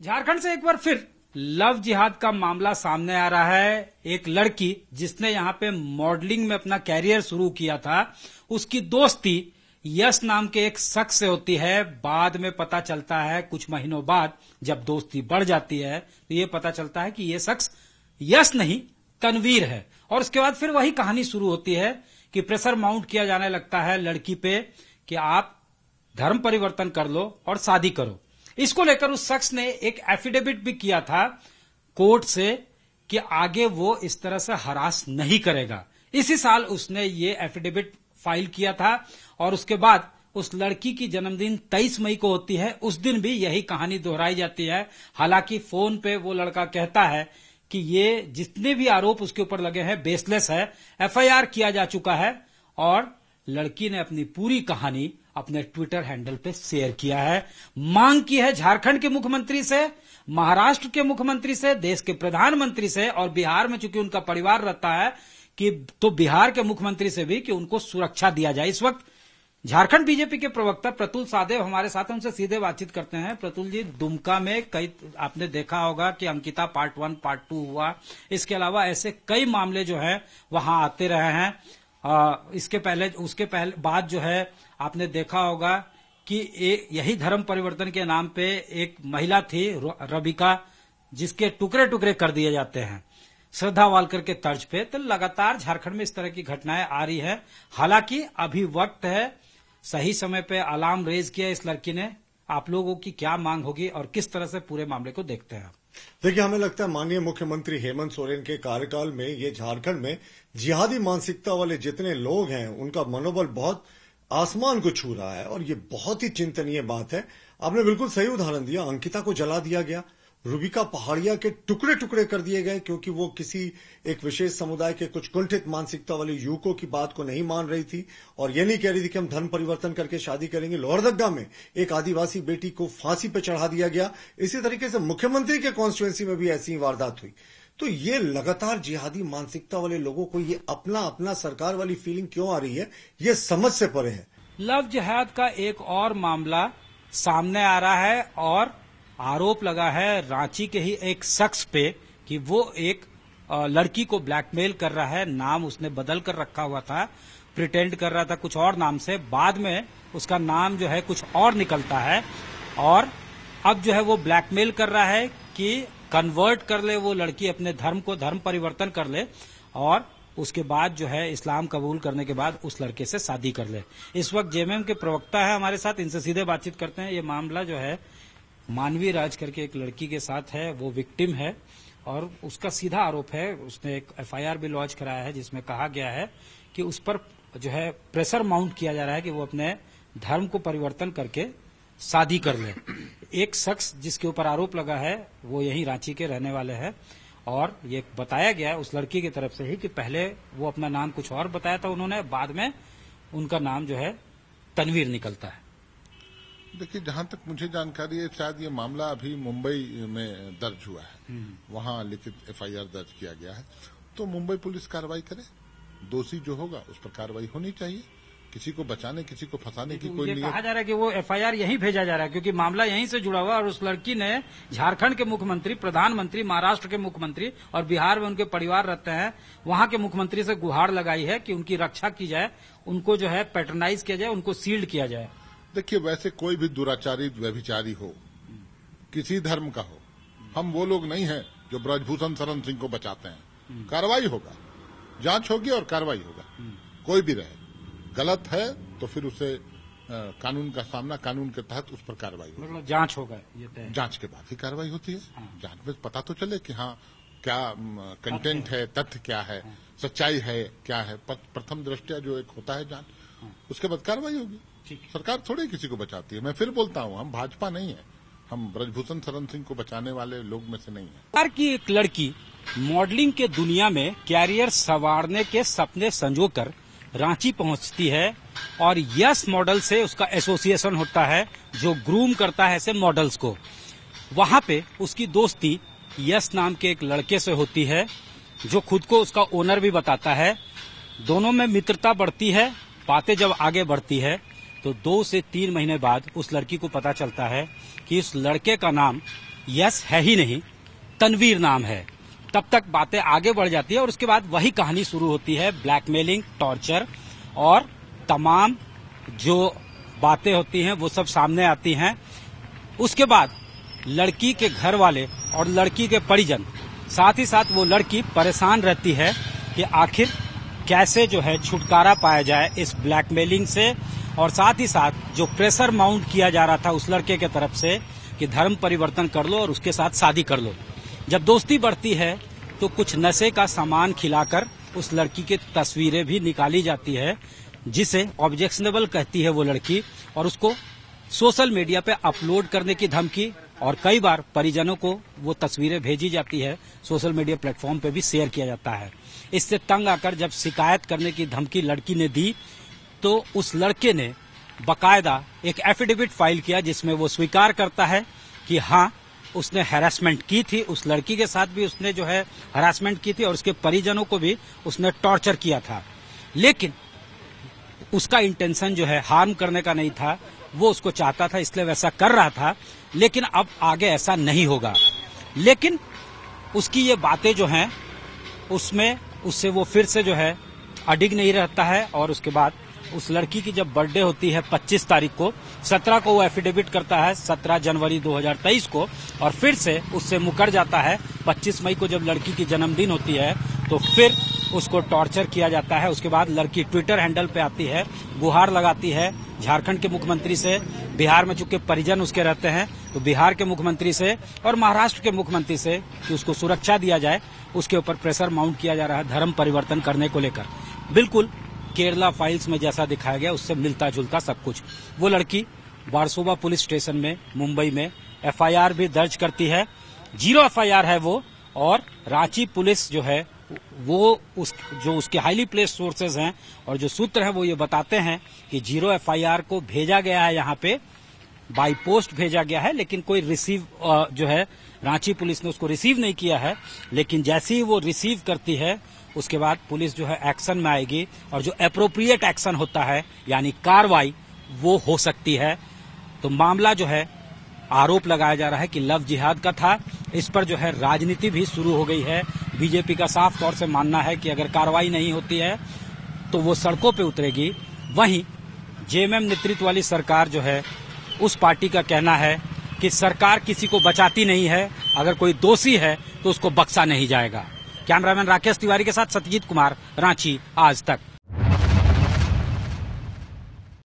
झारखंड से एक बार फिर लव जिहाद का मामला सामने आ रहा है। एक लड़की जिसने यहाँ पे मॉडलिंग में अपना कैरियर शुरू किया था, उसकी दोस्ती यश नाम के एक शख्स से होती है। बाद में पता चलता है, कुछ महीनों बाद जब दोस्ती बढ़ जाती है तो ये पता चलता है कि ये शख्स यश नहीं तनवीर है। और उसके बाद फिर वही कहानी शुरू होती है कि प्रेशर माउंट किया जाने लगता है लड़की पे कि आप धर्म परिवर्तन कर लो और शादी करो। इसको लेकर उस शख्स ने एक एफिडेविट भी किया था कोर्ट से कि आगे वो इस तरह से हरास नहीं करेगा। इसी साल उसने ये एफिडेविट फाइल किया था और उसके बाद उस लड़की की जन्मदिन 23 मई को होती है। उस दिन भी यही कहानी दोहराई जाती है। हालांकि फोन पे वो लड़का कहता है कि ये जितने भी आरोप उसके ऊपर लगे हैं बेसलेस है, एफआईआर किया जा चुका है। और लड़की ने अपनी पूरी कहानी अपने ट्विटर हैंडल पे शेयर किया है। मांग की है झारखंड के मुख्यमंत्री से, महाराष्ट्र के मुख्यमंत्री से, देश के प्रधानमंत्री से और बिहार में चूंकि उनका परिवार रहता है कि तो बिहार के मुख्यमंत्री से भी कि उनको सुरक्षा दिया जाए। इस वक्त झारखंड बीजेपी के प्रवक्ता प्रतुल सादेव हमारे साथ, उनसे सीधे बातचीत करते हैं। प्रतुल जी, दुमका में कई आपने देखा होगा कि अंकिता पार्ट 1 पार्ट 2 हुआ, इसके अलावा ऐसे कई मामले जो है वहां आते रहे हैं। उसके पहले बाद जो है आपने देखा होगा कि यही धर्म परिवर्तन के नाम पे एक महिला थी रबिका, जिसके टुकड़े टुकड़े कर दिए जाते हैं श्रद्धा वालकर के तर्ज पे। तो लगातार झारखंड में इस तरह की घटनाएं आ रही है। हालांकि अभी वक्त है, सही समय पे अलार्म रेज किया इस लड़की ने। आप लोगों की क्या मांग होगी और किस तरह से पूरे मामले को देखते हैं? देखिए, हमें लगता है माननीय मुख्यमंत्री हेमंत सोरेन के कार्यकाल में ये झारखंड में जिहादी मानसिकता वाले जितने लोग हैं उनका मनोबल बहुत आसमान को छू रहा है और ये बहुत ही चिंतनीय बात है। आपने बिल्कुल सही उदाहरण दिया। अंकिता को जला दिया गया, रूबिका पहाड़िया के टुकड़े टुकड़े कर दिए गए क्योंकि वो किसी एक विशेष समुदाय के कुछ कुंठित मानसिकता वाले युवकों की बात को नहीं मान रही थी और ये नहीं कह रही थी कि हम धर्म परिवर्तन करके शादी करेंगे। लोहरदगा में एक आदिवासी बेटी को फांसी पर चढ़ा दिया गया। इसी तरीके से मुख्यमंत्री के कॉन्स्टिट्यूएंसी में भी ऐसी ही वारदात हुई। तो ये लगातार जिहादी मानसिकता वाले लोगों को ये अपना अपना सरकार वाली फीलिंग क्यों आ रही है, ये समझ से परे है। लव जिहाद का एक और मामला सामने आ रहा है और आरोप लगा है रांची के ही एक शख्स पे कि वो एक लड़की को ब्लैकमेल कर रहा है। नाम उसने बदल कर रखा हुआ था, प्रिटेंड कर रहा था कुछ और नाम से, बाद में उसका नाम जो है कुछ और निकलता है और अब जो है वो ब्लैकमेल कर रहा है कि कन्वर्ट कर ले वो लड़की, अपने धर्म को धर्म परिवर्तन कर ले और उसके बाद जो है इस्लाम कबूल करने के बाद उस लड़के से शादी कर ले। इस वक्त जेएमएम के प्रवक्ता है हमारे साथ, इनसे सीधे बातचीत करते हैं। ये मामला जो है मानवी राज करके एक लड़की के साथ है, वो विक्टिम है और उसका सीधा आरोप है, उसने एक एफआईआर भी लॉन्च कराया है जिसमें कहा गया है कि उस पर जो है प्रेशर माउंट किया जा रहा है कि वो अपने धर्म को परिवर्तन करके शादी कर ले। एक शख्स जिसके ऊपर आरोप लगा है वो यही रांची के रहने वाले हैं और ये बताया गया है उस लड़की की तरफ से ही कि पहले वो अपना नाम कुछ और बताया था उन्होंने, बाद में उनका नाम जो है तनवीर निकलता है। देखिए, जहां तक मुझे जानकारी है शायद ये मामला अभी मुंबई में दर्ज हुआ है, वहां लिखित एफआईआर दर्ज किया गया है। तो मुंबई पुलिस कार्रवाई करे, दोषी जो होगा उस पर कार्रवाई होनी चाहिए। किसी को बचाने, किसी को फंसाने की कोई नहीं। कहा जा रहा है कि वो एफआईआर यहीं भेजा जा रहा है क्योंकि मामला यहीं से जुड़ा हुआ और उस लड़की ने झारखंड के मुख्यमंत्री, प्रधानमंत्री, महाराष्ट्र के मुख्यमंत्री और बिहार में उनके परिवार रहते हैं, वहां के मुख्यमंत्री से गुहार लगाई है कि उनकी रक्षा की जाए, उनको जो है पैटर्नाइज किया जाए, उनको सील्ड किया जाए। देखिए, वैसे कोई भी दुराचारी व्यभिचारी हो, किसी धर्म का हो, हम वो लोग नहीं हैं जो ब्रजभूषण शरण सिंह को बचाते हैं। कार्रवाई होगा, जांच होगी और कार्रवाई होगा। कोई भी रहे, गलत है तो फिर उसे कानून का सामना, कानून के तहत उस पर कार्रवाई होगी। मतलब जांच होगा, ये जांच के बाद ही कार्रवाई होती है। जांच में पता तो चले कि हाँ क्या कंटेंट है, तथ्य क्या है, सच्चाई है, क्या है। प्रथम दृष्टया जो एक होता है जांच, उसके बाद कार्रवाई होगी। सरकार थोड़ी किसी को बचाती है। मैं फिर बोलता हूँ, हम भाजपा नहीं है, हम ब्रजभूषण शरण सिंह को बचाने वाले लोग में से नहीं है। बिहार की एक लड़की मॉडलिंग के दुनिया में कैरियर संवारने के सपने संजोकर रांची पहुंचती है और यस मॉडल से उसका एसोसिएशन होता है जो ग्रूम करता है ऐसे मॉडल्स को। वहां पे उसकी दोस्ती यस नाम के एक लड़के से होती है जो खुद को उसका ओनर भी बताता है। दोनों में मित्रता बढ़ती है। बातें जब आगे बढ़ती है तो 2 से 3 महीने बाद उस लड़की को पता चलता है कि इस लड़के का नाम यश है ही नहीं, तनवीर नाम है। तब तक बातें आगे बढ़ जाती है और उसके बाद वही कहानी शुरू होती है, ब्लैकमेलिंग, टॉर्चर और तमाम जो बातें होती हैं वो सब सामने आती हैं। उसके बाद लड़की के घर वाले और लड़की के परिजन, साथ ही साथ वो लड़की परेशान रहती है कि आखिर कैसे जो है छुटकारा पाया जाए इस ब्लैकमेलिंग से, और साथ ही साथ जो प्रेशर माउंट किया जा रहा था उस लड़के के तरफ से कि धर्म परिवर्तन कर लो और उसके साथ शादी कर लो। जब दोस्ती बढ़ती है तो कुछ नशे का सामान खिलाकर उस लड़की की तस्वीरें भी निकाली जाती है, जिसे ऑब्जेक्शनेबल कहती है वो लड़की, और उसको सोशल मीडिया पे अपलोड करने की धमकी, और कई बार परिजनों को वो तस्वीरें भेजी जाती है, सोशल मीडिया प्लेटफॉर्म पे भी शेयर किया जाता है। इससे तंग आकर जब शिकायत करने की धमकी लड़की ने दी तो उस लड़के ने बकायदा एक एफिडेविट फाइल किया जिसमें वो स्वीकार करता है कि हाँ, उसने हैरेसमेंट की थी, उस लड़की के साथ भी उसने जो है हैरेसमेंट की थी और उसके परिजनों को भी उसने टॉर्चर किया था। लेकिन उसका इंटेंशन जो है हार्म करने का नहीं था, वो उसको चाहता था इसलिए वैसा कर रहा था, लेकिन अब आगे ऐसा नहीं होगा। लेकिन उसकी ये बातें जो हैं उसमें उससे वो फिर से जो है अडिग नहीं रहता है, और उसके बाद उस लड़की की जब बर्थडे होती है 25 तारीख को, 17 को वो एफिडेविट करता है, 17 जनवरी 2023 को, और फिर से उससे मुकर जाता है। 25 मई को जब लड़की की जन्मदिन होती है तो फिर उसको टॉर्चर किया जाता है। उसके बाद लड़की ट्विटर हैंडल पे आती है, गुहार लगाती है झारखंड के मुख्यमंत्री से, बिहार में चूंकि परिजन उसके रहते हैं तो बिहार के मुख्यमंत्री से और महाराष्ट्र के मुख्यमंत्री से कि उसको सुरक्षा दिया जाए। उसके ऊपर प्रेशर माउंट किया जा रहा है धर्म परिवर्तन करने को लेकर। बिल्कुल केरला फाइल्स में जैसा दिखाया गया उससे मिलता जुलता सब कुछ। वो लड़की बारसोवा पुलिस स्टेशन में मुंबई में एफआईआर भी दर्ज करती है, 0 एफआईआर है वो, और रांची पुलिस जो है वो जो उसके हाईली प्लेस्ड सोर्सेज हैं और जो सूत्र हैं वो ये बताते हैं कि 0 एफआईआर को भेजा गया है, यहाँ पे बाई पोस्ट भेजा गया है, लेकिन कोई रिसीव जो है रांची पुलिस ने उसको रिसीव नहीं किया है। लेकिन जैसे ही वो रिसीव करती है उसके बाद पुलिस जो है एक्शन में आएगी, और जो एप्रोप्रिएट एक्शन होता है यानी कार्रवाई वो हो सकती है। तो मामला जो है आरोप लगाया जा रहा है कि लव जिहाद का था, इस पर जो है राजनीति भी शुरू हो गई है। बीजेपी का साफ तौर से मानना है कि अगर कार्रवाई नहीं होती है तो वो सड़कों पे उतरेगी। वहीं जेएमएम नेतृत्व वाली सरकार जो है उस पार्टी का कहना है कि सरकार किसी को बचाती नहीं है, अगर कोई दोषी है तो उसको बख्शा नहीं जाएगा। कैमरामैन राकेश तिवारी के साथ सत्यजीत कुमार, रांची आज तक।